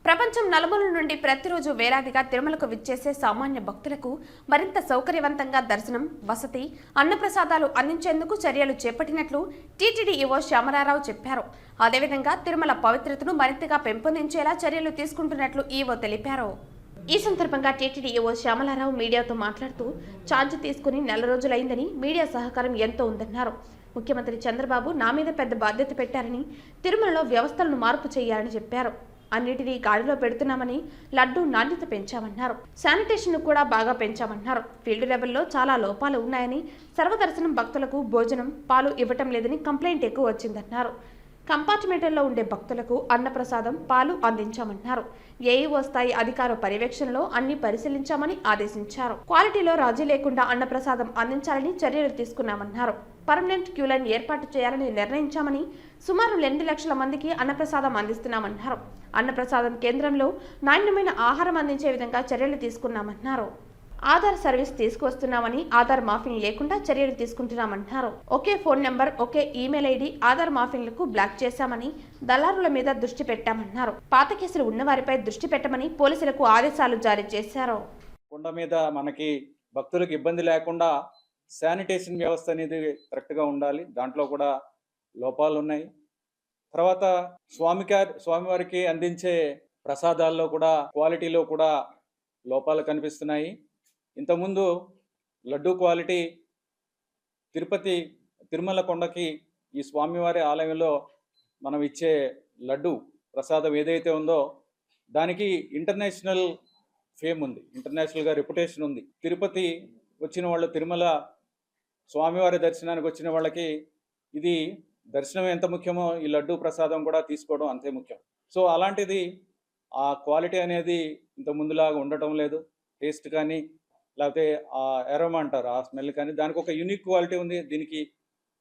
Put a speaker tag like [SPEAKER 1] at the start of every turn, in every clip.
[SPEAKER 1] ప్రపంచం నలుమూలల నుండి ప్రతిరోజు వేలాదిగా తిరుమలకు విచ్చేసే సామాన్య భక్తులకు మరింత సౌకర్యవంతంగా దర్శనం, వసతి, అన్నప్రసాదాలు అందించేందుకు చర్యలు చేపట్టినట్లు టీటీడీ ఈవో శ్యామరారావు చెప్పారు. అదేవిధంగా తిరుమల పవిత్రతను మరింతగా పెంపొందించేలా చర్యలు తీసుకుంటున్నట్లు ఈవో తెలిపారు. ఈ సందర్భంగా టీటీడీ ఈవో శ్యామలారావు మీడియాతో మాట్లాడుతూ ఛార్జ్ తీసుకుని నెల రోజులైందని, మీడియా సహకారం ఎంతో ఉందన్నారు. ముఖ్యమంత్రి చంద్రబాబు నా మీద పెద్ద బాధ్యత పెట్టారని, తిరుమలలో వ్యవస్థలను మార్పు చేయాలని చెప్పారు. అన్నిటినీ గాడిలో పెడుతున్నామని, లడ్డూ నాణ్యత పెంచామన్నారు. శానిటేషన్ కూడా బాగా పెంచామన్నారు. ఫీల్డ్ లెవెల్లో చాలా లోపాలు ఉన్నాయని, సర్వదర్శనం భక్తులకు భోజనం, పాలు ఇవ్వటం లేదని కంప్లైంట్ ఎక్కువ వచ్చిందన్నారు. కంపార్ట్మెంట్లో ఉండే భక్తులకు అన్నప్రసాదం, పాలు అందించామన్నారు. ఏఈఓ స్థాయి అధికార పర్యవేక్షణలో అన్ని పరిశీలించామని ఆదేశించారు. క్వాలిటీలో రాజీ లేకుండా అన్నప్రసాదం అందించాలని చర్యలు తీసుకున్నామన్నారు. పర్మనెంట్ క్యూ లైన్ ఏర్పాటు చేయాలని నిర్ణయించామని, సుమారు 2 లక్షల మందికి అన్నప్రసాదం అందిస్తున్నామన్నారు. అన్నప్రసాదం కేంద్రంలో నాణ్యమైన ఆహారం అందించే విధంగా చర్యలు తీసుకున్నామన్నారు. ఆధార్ సర్వీస్ తీసుకువస్తున్నామని, ఆధార్ మాఫింగ్ లేకుండా చర్యలు తీసుకుంటున్నామన్నారు. ఒకే ఫోన్ నెంబర్, ఒకే ఈమెయిల్ ఐడి ఆధార్ మాఫింగ్లకు బ్లాక్ చేశామని, దళారుల మీద దృష్టి పెట్టామన్నారు. పాత కేసులు ఉన్నవారిపై దృష్టి పెట్టమని పోలీసులకు ఆదేశాలు జారీ చేశారు.
[SPEAKER 2] కొండ మీద మనకి భక్తులకు ఇబ్బంది లేకుండా శానిటేషన్ వ్యవస్థ అనేది కరెక్ట్గా ఉండాలి. దాంట్లో కూడా లోపాలు ఉన్నాయి. తర్వాత స్వామివారికి అందించే ప్రసాదాల్లో కూడా క్వాలిటీలో కూడా లోపాలు కనిపిస్తున్నాయి. ఇంతకుముందు లడ్డూ క్వాలిటీ తిరుమల కొండకి ఈ స్వామివారి ఆలయంలో మనం ఇచ్చే లడ్డు ప్రసాదం ఏదైతే ఉందో దానికి ఇంటర్నేషనల్ ఫేమ్ ఉంది, ఇంటర్నేషనల్గా రెప్యుటేషన్ ఉంది. తిరుపతి వచ్చిన వాళ్ళు, తిరుమల స్వామివారి దర్శనానికి వచ్చిన వాళ్ళకి ఇది దర్శనం ఎంత ముఖ్యమో ఈ లడ్డు ప్రసాదం కూడా తీసుకోవడం అంతే ముఖ్యం. సో అలాంటిది ఆ క్వాలిటీ అనేది ఇంత ముందులాగా ఉండటం లేదు. టేస్ట్ కానీ, లేకపోతే ఆ ఎరోమా అంటారు, ఆ స్మెల్ కానీ, దానికి ఒక యూనిక్ క్వాలిటీ ఉంది. దీనికి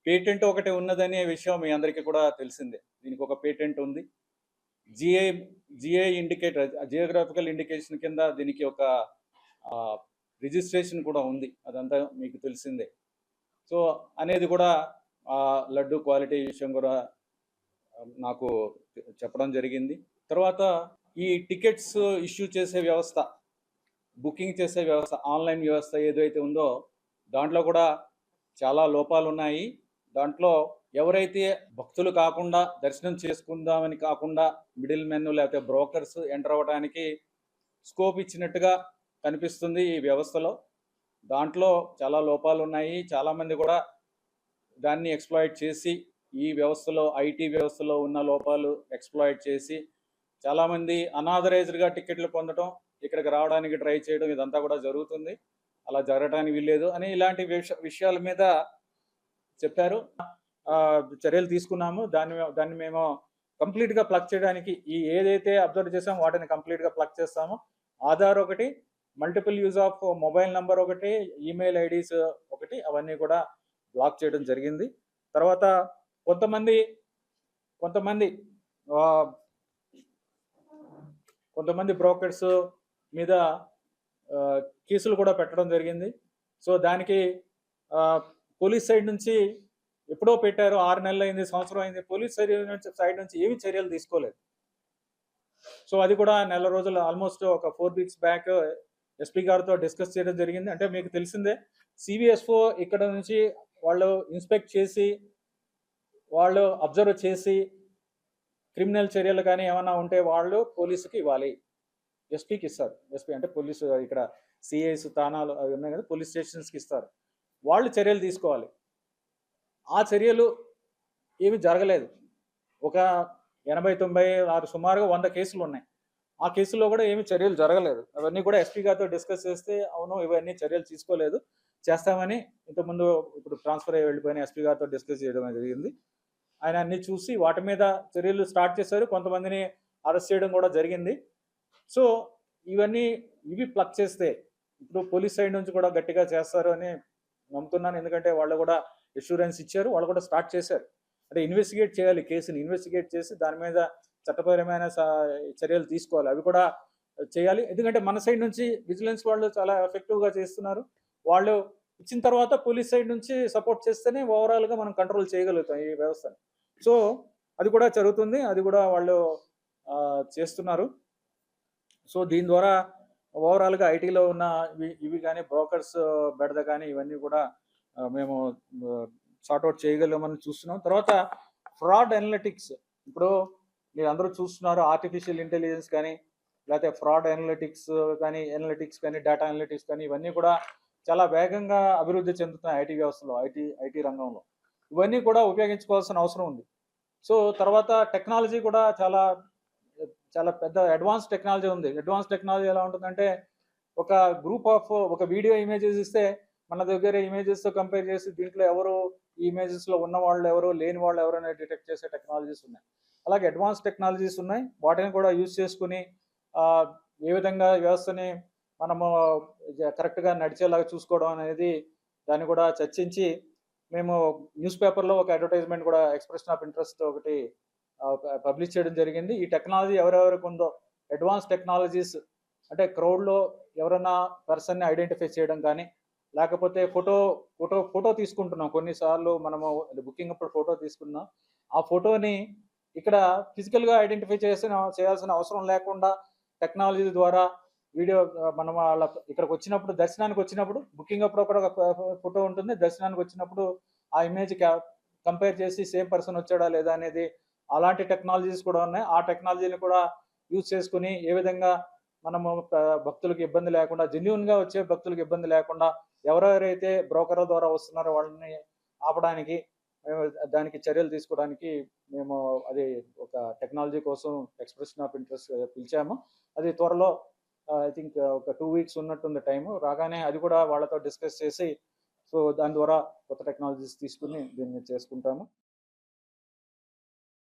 [SPEAKER 2] పేటెంట్ ఒకటి ఉన్నదనే విషయం మీ అందరికీ కూడా తెలిసిందే. దీనికి ఒక పేటెంట్ ఉంది. జిఐ ఇండికేటర్, జియోగ్రాఫికల్ ఇండికేషన్ కింద దీనికి ఒక రిజిస్ట్రేషన్ కూడా ఉంది. అదంతా మీకు తెలిసిందే. సో అనేది కూడా ఆ లడ్డు క్వాలిటీ విషయం కూడా నాకు చెప్పడం జరిగింది. తర్వాత ఈ టికెట్స్ ఇష్యూ చేసే వ్యవస్థ, బుకింగ్ చేసే వ్యవస్థ, ఆన్లైన్ వ్యవస్థ ఏదైతే ఉందో దాంట్లో కూడా చాలా లోపాలు ఉన్నాయి. దాంట్లో ఎవరైతే భక్తులు కాకుండా దర్శనం చేసుకుందామని కాకుండా మిడిల్ మెన్ లేకపోతే బ్రోకర్స్ ఎంటర్ అవ్వడానికి స్కోప్ ఇచ్చినట్టుగా కనిపిస్తుంది ఈ వ్యవస్థలో. దాంట్లో చాలా లోపాలు ఉన్నాయి. చాలామంది కూడా దాన్ని ఎక్స్ప్లాయిట్ చేసి, ఈ వ్యవస్థలో, ఐటీ వ్యవస్థలో ఉన్న లోపాలు ఎక్స్ప్లాయిట్ చేసి చాలామంది అనాథరైజ్డ్గా టికెట్లు పొందడం, ఇక్కడికి రావడానికి ట్రై చేయడం, ఇదంతా కూడా జరుగుతుంది. అలా జరగడానికి వీల్లేదు అని ఇలాంటి విషయాల మీద చెప్పారు. చర్యలు తీసుకున్నాము. దాన్ని మేము కంప్లీట్గా ప్లగ్ చేయడానికి ఈ ఏదైతే అబ్జర్వ్ చేసామో వాటిని కంప్లీట్గా ప్లగ్ చేస్తాము. ఆధార్ ఒకటి, multiple use of mobile number ఒకటి, ఈమెయిల్ ఐడీస్ ఒకటి, అవన్నీ కూడా బ్లాక్ చేయడం జరిగింది. తర్వాత కొంతమంది బ్రోకర్స్ మీద కేసులు కూడా పెట్టడం జరిగింది. సో దానికి పోలీస్ సైడ్ నుంచి ఎప్పుడో పెట్టారు, 6 నెలలు అయింది, సంవత్సరం అయింది. పోలీస్ సైడ్ నుంచి ఏమి చర్యలు తీసుకోలేదు. సో అది కూడా నెల రోజులు, ఆల్మోస్ట్ ఒక 4 వీక్స్ బ్యాక్ ఎస్పీ గారితో డిస్కస్ చేయడం జరిగింది. అంటే మీకు తెలిసిందే, సివిఎస్ఓ ఇక్కడ నుంచి వాళ్ళు ఇన్స్పెక్ట్ చేసి, వాళ్ళు అబ్జర్వ్ చేసి, క్రిమినల్ చర్యలు కానీ ఏమైనా ఉంటే వాళ్ళు పోలీసుకి ఇవ్వాలి, ఎస్పీకి ఇస్తారు. ఎస్పీ అంటే పోలీసు, ఇక్కడ సిఐస్ స్థానాలు అవి ఉన్నాయి కదా, పోలీస్ స్టేషన్స్కి ఇస్తారు. వాళ్ళు చర్యలు తీసుకోవాలి. ఆ చర్యలు ఏమి జరగలేదు. ఒక 80-96 సుమారుగా 100 కేసులు ఉన్నాయి. ఆ కేసుల్లో కూడా ఏమి చర్యలు జరగలేదు. అవన్నీ కూడా ఎస్పీ గారితో డిస్కస్ చేస్తే, అవును ఇవన్నీ చర్యలు తీసుకోలేదు, చేస్తామని ఇంతకుముందు ఇప్పుడు ట్రాన్స్ఫర్ అయ్యి వెళ్ళిపోయిన ఎస్పీ గారితో డిస్కస్ చేయడం జరిగింది. ఆయన అన్ని చూసి వాటి మీద చర్యలు స్టార్ట్ చేశారు. కొంతమందిని అరెస్ట్ చేయడం కూడా జరిగింది. సో ఇవి ప్లగ్ చేస్తే ఇప్పుడు పోలీస్ సైడ్ నుంచి కూడా గట్టిగా చేస్తారు అని నమ్ముతున్నాను. ఎందుకంటే వాళ్ళు కూడా అష్యూరెన్స్ ఇచ్చారు, వాళ్ళు కూడా స్టార్ట్ చేశారు. అంటే ఇన్వెస్టిగేట్ చేయాలి, కేసుని ఇన్వెస్టిగేట్ చేసి దాని మీద చట్టపరమైన చర్యలు తీసుకోవాలి, అవి కూడా చేయాలి. ఎందుకంటే మన సైడ్ నుంచి విజిలెన్స్ వాళ్ళు చాలా ఎఫెక్టివ్గా చేస్తున్నారు. వాళ్ళు ఇచ్చిన తర్వాత పోలీస్ సైడ్ నుంచి సపోర్ట్ చేస్తేనే ఓవరాల్గా మనం కంట్రోల్ చేయగలుగుతాం ఈ వ్యవస్థని. సో అది కూడా జరుగుతుంది, అది కూడా వాళ్ళు చేస్తున్నారు. సో దీని ద్వారా ఓవరాల్గా ఐటీలో ఉన్న ఇవి కానీ బ్రోకర్స్ బెడద కానీ ఇవన్నీ కూడా మేము సార్ట్అవుట్ చేయగలమని చూస్తున్నాం. తర్వాత ఫ్రాడ్ అనలిటిక్స్, ఇప్పుడు మీరు అందరూ చూస్తున్నారు, ఆర్టిఫిషియల్ ఇంటెలిజెన్స్ కానీ లేకపోతే ఫ్రాడ్ అనలిటిక్స్ కానీ డేటా అనలిటిక్స్ కానీ ఇవన్నీ కూడా చాలా వేగంగా అభివృద్ధి చెందుతున్నాయి ఐటీ వ్యవస్థలో, ఐటీ రంగంలో. ఇవన్నీ కూడా ఉపయోగించుకోవాల్సిన అవసరం ఉంది. సో తర్వాత టెక్నాలజీ కూడా చాలా చాలా పెద్ద అడ్వాన్స్ టెక్నాలజీ ఉంది. అడ్వాన్స్ టెక్నాలజీ ఎలా ఉంటుందంటే, ఒక వీడియో ఇమేజెస్ ఇస్తే మన దగ్గర ఇమేజెస్తో కంపేర్ చేసి దీంట్లో ఎవరు ఈ ఇమేజెస్లో ఉన్న వాళ్ళు ఎవరు లేని వాళ్ళు ఎవరైనా డిటెక్ట్ చేసే టెక్నాలజీస్ ఉన్నాయి. అలాగే అడ్వాన్స్ టెక్నాలజీస్ ఉన్నాయి. వాటిని కూడా యూజ్ చేసుకుని ఏ విధంగా వ్యవస్థని మనము కరెక్ట్గా నడిచేలాగా చూసుకోవడం అనేది దాన్ని కూడా చర్చించి మేము న్యూస్ పేపర్లో ఒక అడ్వర్టైజ్మెంట్ కూడా ఎక్స్ప్రెషన్ ఆఫ్ ఇంట్రెస్ట్ ఒకటి పబ్లిష్ చేయడం జరిగింది. ఈ టెక్నాలజీ ఎవరెవరికి ఉందో అడ్వాన్స్ టెక్నాలజీస్ అంటే క్రౌడ్లో ఎవరైనా పర్సన్ని ఐడెంటిఫై చేయడం కానీ, లేకపోతే ఫోటో తీసుకుంటున్నాం. కొన్నిసార్లు మనము బుకింగ్ అప్పుడు ఫోటో తీసుకున్నాం. ఆ ఫోటోని ఇక్కడ ఫిజికల్గా ఐడెంటిఫై చేయాల్సిన అవసరం లేకుండా టెక్నాలజీ ద్వారా వీడియో మనం వాళ్ళ ఇక్కడికి వచ్చినప్పుడు, దర్శనానికి వచ్చినప్పుడు, బుకింగ్ అప్పుడు ఒక ఫోటో ఉంటుంది, దర్శనానికి వచ్చినప్పుడు ఆ ఇమేజ్ కంపేర్ చేసి సేమ్ పర్సన్ వచ్చాడా లేదా అనేది అలాంటి టెక్నాలజీస్ కూడా ఉన్నాయి. ఆ టెక్నాలజీని కూడా యూజ్ చేసుకుని ఏ విధంగా మనము భక్తులకు ఇబ్బంది లేకుండా, జెన్యూన్గా వచ్చే భక్తులకు ఇబ్బంది లేకుండా ఎవరెవరైతే బ్రోకర్ల ద్వారా వస్తున్నారో వాళ్ళని ఆపడానికి దానికి చర్యలు తీసుకోవడానికి మేము అది ఒక టెక్నాలజీ కోసం ఎక్స్ప్రెషన్ ఆఫ్ ఇంట్రెస్ట్ పిలిచాము. అది త్వరలో ఐ థింక్ ఒక 2 వీక్స్ ఉన్నట్టుంది టైము. రాగానే అది కూడా వాళ్ళతో డిస్కస్ చేసి సో దాని ద్వారా కొత్త టెక్నాలజీస్ తీసుకుని దీన్ని చేసుకుంటాము.